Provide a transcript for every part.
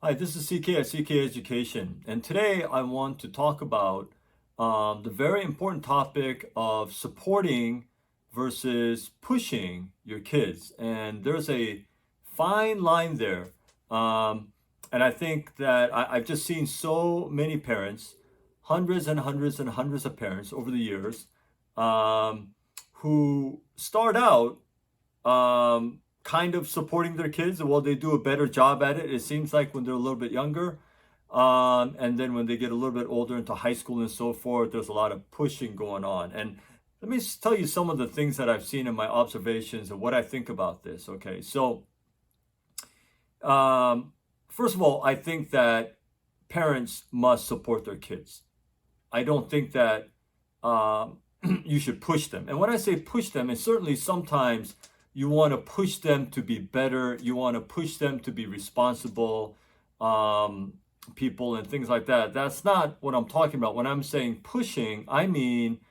Hi, this is CK at CK Education, and today I want to talk about the very important topic of supporting versus pushing your kids. And there's a fine line there. Um, and I think that I've just seen so many parents, hundreds and hundreds and hundreds of parents over the years, um, who start out kind of supporting their kids. Well, they do a better job at it. It seems like when they're a little bit younger. And then when they get a little bit older into high school and so forth, there's a lot of pushing going on. And let me tell you some of the things that I've seen in my observations and what I think about this. Okay. So, um, first of all, I think that parents must support their kids. I don't think that um, you should push them. And when I say push them, and certainly sometimes you want to push them to be better, you want to push them to be responsible um, people and things like that. That's not what I'm talking about. When I'm saying pushing, I mean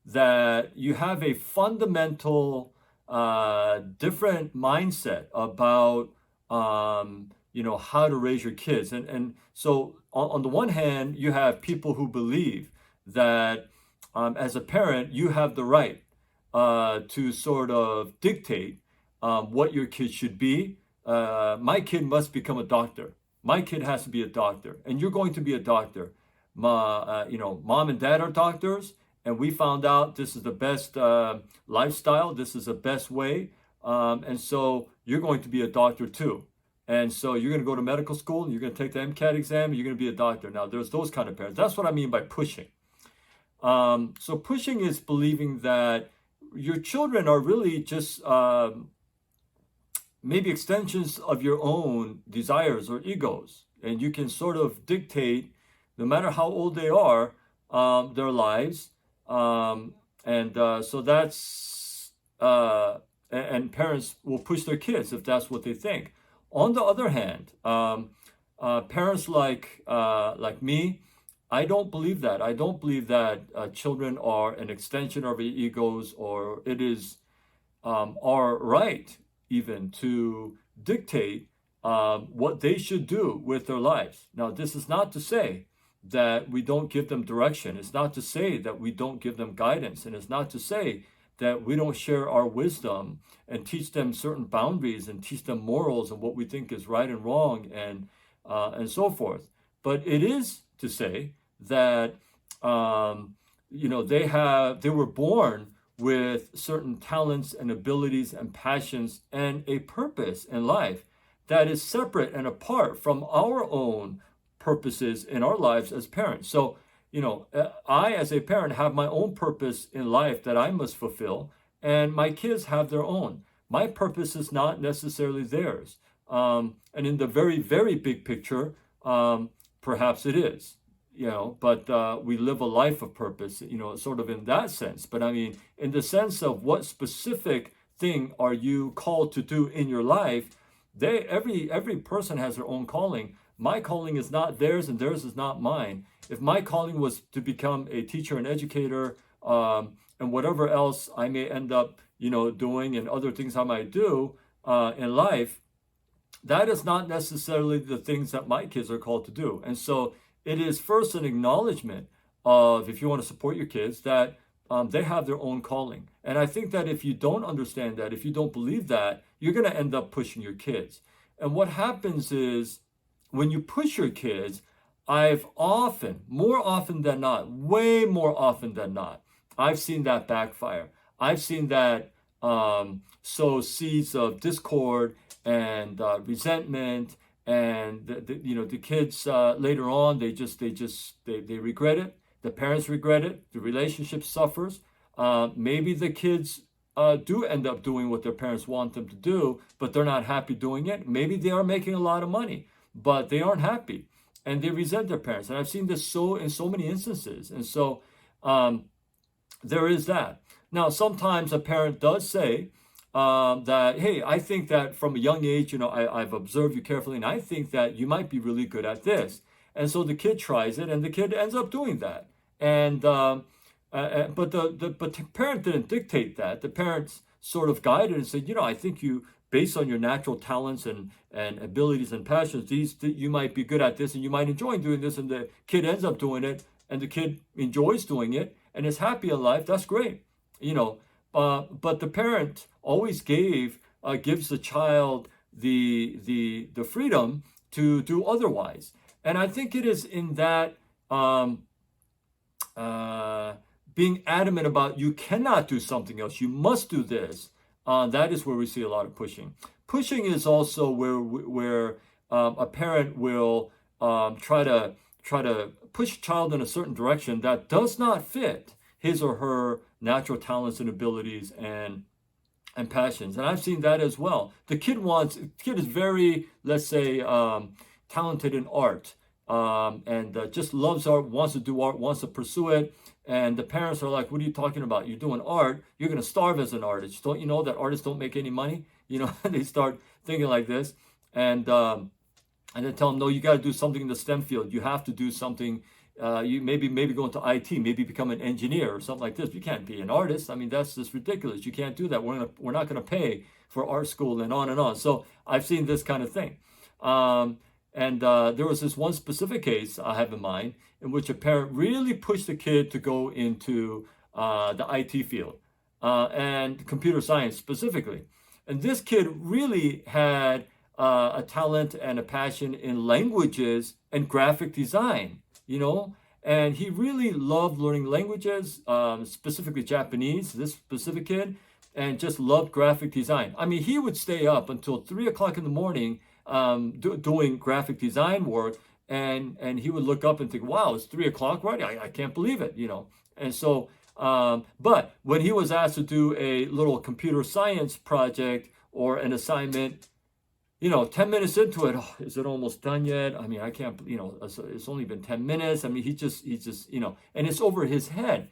that you have a fundamental different mindset about how to raise your kids. And so on the one hand, you have people who believe that as a parent, you have the right to sort of dictate what your kid should be. My kid must become a doctor. My kid has to be a doctor, and you're going to be a doctor. Mom and dad are doctors, and we found out this is the best lifestyle. This is the best way, and so you're going to be a doctor too. And so you're going to go to medical school, and you're going to take the MCAT exam, and you're going to be a doctor. Now, there's those kind of parents. That's what I mean by pushing. So pushing is believing that your children are really just maybe extensions of your own desires or egos, and you can sort of dictate, no matter how old they are, their lives. So that's and parents will push their kids if that's what they think. On the other hand, parents like me, I don't believe that. I don't believe that children are an extension of our egos, or it is our right even to dictate what they should do with their lives. Now, this is not to say that we don't give them direction. It's not to say that we don't give them guidance. And it's not to say that we don't share our wisdom and teach them certain boundaries and teach them morals and what we think is right and wrong and so forth. But it is to say that they were born with certain talents and abilities and passions and a purpose in life that is separate and apart from our own purposes in our lives as parents. So, I as a parent have my own purpose in life that I must fulfill, and my kids have their own. My purpose is not necessarily theirs. And in the very, very big picture, perhaps it is. But we live a life of purpose, sort of in that sense. But I mean, in the sense of what specific thing are you called to do in your life, every person has their own calling. My calling is not theirs, and theirs is not mine. If my calling was to become a teacher and educator, and whatever else I may end up, doing, and other things I might do in life, that is not necessarily the things that my kids are called to do. And so it is first an acknowledgement of, if you want to support your kids, that they have their own calling. And I think that if you don't understand that, if you don't believe that, you're going to end up pushing your kids. And what happens is, when you push your kids, more often than not, way more often than not, I've seen that backfire. I've seen that sow seeds of discord and resentment, and the kids later on, they regret it. The parents regret it. The relationship suffers. Maybe the kids do end up doing what their parents want them to do, but they're not happy doing it. Maybe they are making a lot of money, but they aren't happy, and they resent their parents. And I've seen this in so many instances. And so there is that. Now, sometimes a parent does say that, hey, I think that from a young age, I've observed you carefully, and I think that you might be really good at this. And so the kid tries it, and the kid ends up doing that. And but the parent didn't dictate that. The parents sort of guided and said, I think you based on your natural talents and abilities and passions, you might be good at this and you might enjoy doing this, and the kid ends up doing it and the kid enjoys doing it and is happy in life. That's great, you know. But the parent always gives the child the freedom to do otherwise. And I think it is in that being adamant about you cannot do something else, you must do this. That is where we see a lot of pushing. Pushing is also where a parent will try to push a child in a certain direction that does not fit his or her natural talents and abilities and passions. And I've seen that as well. The kid is very, let's say, talented in art, and just loves art, wants to do art, wants to pursue it. And the parents are like, what are you talking about? You're doing art. You're going to starve as an artist. Don't you know that artists don't make any money? You know, they start thinking like this. And then tell them, no, you got to do something in the STEM field. You have to do something. You maybe go into IT, maybe become an engineer or something like this. You can't be an artist. I mean, that's just ridiculous. You can't do that. We're not going to pay for art school and on and on. So I've seen this kind of thing. And there was this one specific case I have in mind in which a parent really pushed the kid to go into the IT field and computer science specifically. And this kid really had a talent and a passion in languages and graphic design, you know, and he really loved learning languages, specifically Japanese, this specific kid, and just loved graphic design. I mean, he would stay up until 3 o'clock in the morning doing graphic design work, and he would look up and think, wow, it's 3 o'clock already. I can't believe it, you know. And so, but when he was asked to do a little computer science project or an assignment, you know, 10 minutes into it, oh, is it almost done yet? I mean, I can't, you know, it's only been 10 minutes. I mean, he just, you know, and it's over his head.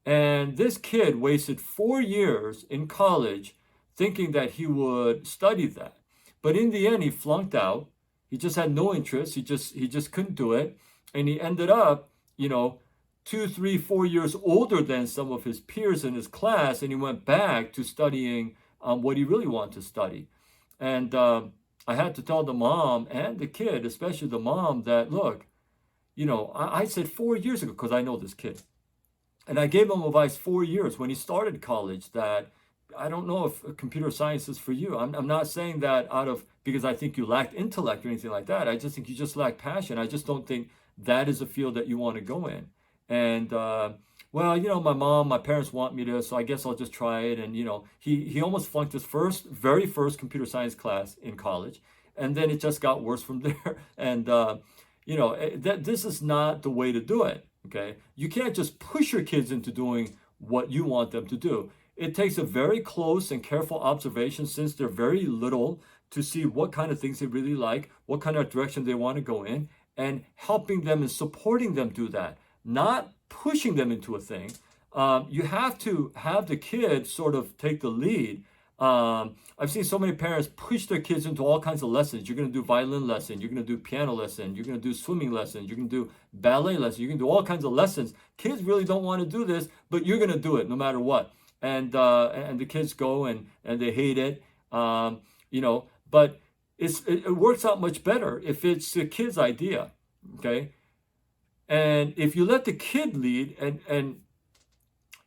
And this kid wasted 4 years in college thinking that he would study that. But in the end, he flunked out. He just had no interest. He just couldn't do it. And he ended up, you know, 2, 3, 4 years older than some of his peers in his class. And he went back to studying what he really wanted to study. And I had to tell the mom and the kid, especially the mom, that, look, you know, I said 4 years ago, because I know this kid. And I gave him advice 4 years when he started college that I don't know if computer science is for you. I'm not saying that because I think you lacked intellect or anything like that. I just think you just lack passion. I just don't think that is a field that you want to go in. And, well, you know, my parents want me to, so I guess I'll just try it. And, you know, he almost flunked his very first computer science class in college. And then it just got worse from there. And, you know, this is not the way to do it. Okay. You can't just push your kids into doing what you want them to do. It takes a very close and careful observation since they're very little to see what kind of things they really like, what kind of direction they want to go in, and helping them and supporting them do that, not pushing them into a thing. You have to have the kids sort of take the lead. I've seen so many parents push their kids into all kinds of lessons. You're going to do violin lesson, you're going to do piano lesson, you're going to do swimming lessons, you're going to do ballet lesson, you're going to do all kinds of lessons. Kids really don't want to do this, but you're going to do it no matter what. And the kids go and they hate it, you know, but it works out much better if it's the kid's idea, okay? And if you let the kid lead, and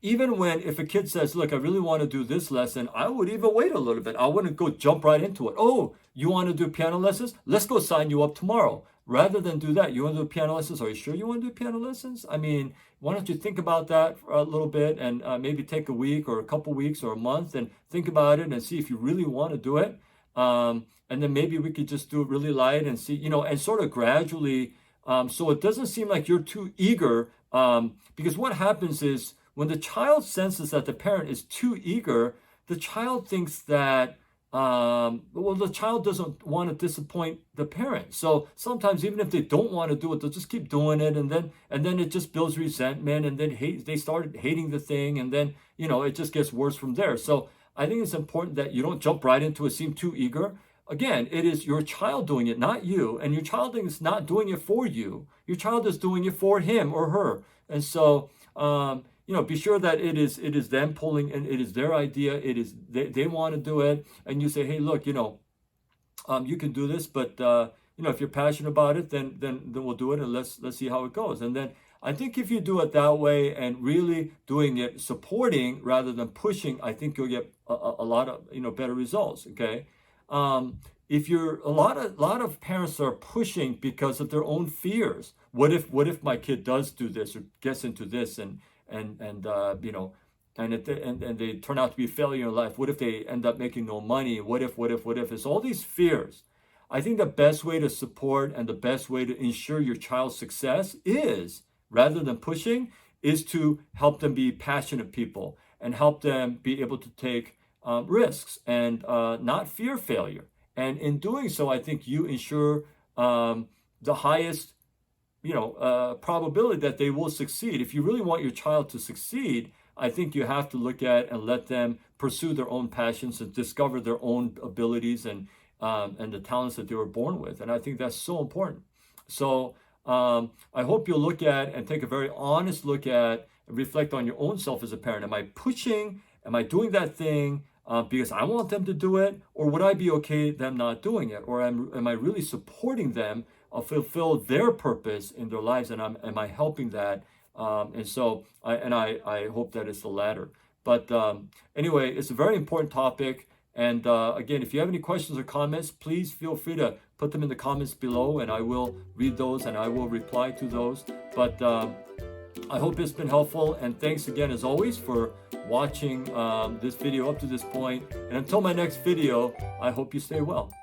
even if a kid says, look, I really want to do this lesson, I would even wait a little bit. I wouldn't go jump right into it. Oh, you want to do piano lessons? Let's go sign you up tomorrow. Rather than do that, you want to do piano lessons? Are you sure you want to do piano lessons? I mean, why don't you think about that for a little bit and maybe take a week or a couple weeks or a month and think about it and see if you really want to do it. And then maybe we could just do it really light and see, you know, and sort of gradually, so it doesn't seem like you're too eager. Because what happens is when the child senses that the parent is too eager, the child thinks that well, the child doesn't want to disappoint the parent. So sometimes even if they don't want to do it, they'll just keep doing it, and then it just builds resentment, and then they started hating the thing, and then, you know, it just gets worse from there. So I think it's important that you don't jump right into it, seem too eager. Again, it is your child doing it, not you, and your child is not doing it for you. Your child is doing it for him or her. And so be sure that it is them pulling, and it is their idea. It is they want to do it, and you say, hey, look, you can do this, but if you're passionate about it, then we'll do it, and let's see how it goes. And then I think if you do it that way and really doing it, supporting rather than pushing, I think you'll get a lot of better results. Okay. If you're a lot of parents are pushing because of their own fears. What if my kid does do this or gets into this, and they turn out to be a failure in life? What if they end up making no money? What if? It's all these fears. I think the best way to support and the best way to ensure your child's success is, rather than pushing, is to help them be passionate people and help them be able to take risks and not fear failure. And in doing so, I think you ensure the highest probability that they will succeed. If you really want your child to succeed, I think you have to look at and let them pursue their own passions and discover their own abilities and the talents that they were born with. And I think that's so important. So I hope you'll look at and take a very honest look at and reflect on your own self as a parent. Am I pushing? Am I doing that thing because I want them to do it? Or would I be okay them not doing it? Or am I really supporting them fulfill their purpose in their lives, and am I helping that? I hope that it's the latter. But anyway, it's a very important topic. And again, if you have any questions or comments, please feel free to put them in the comments below, and I will read those and I will reply to those. But I hope it's been helpful, and thanks again as always for watching this video up to this point. And until my next video, I hope you stay well.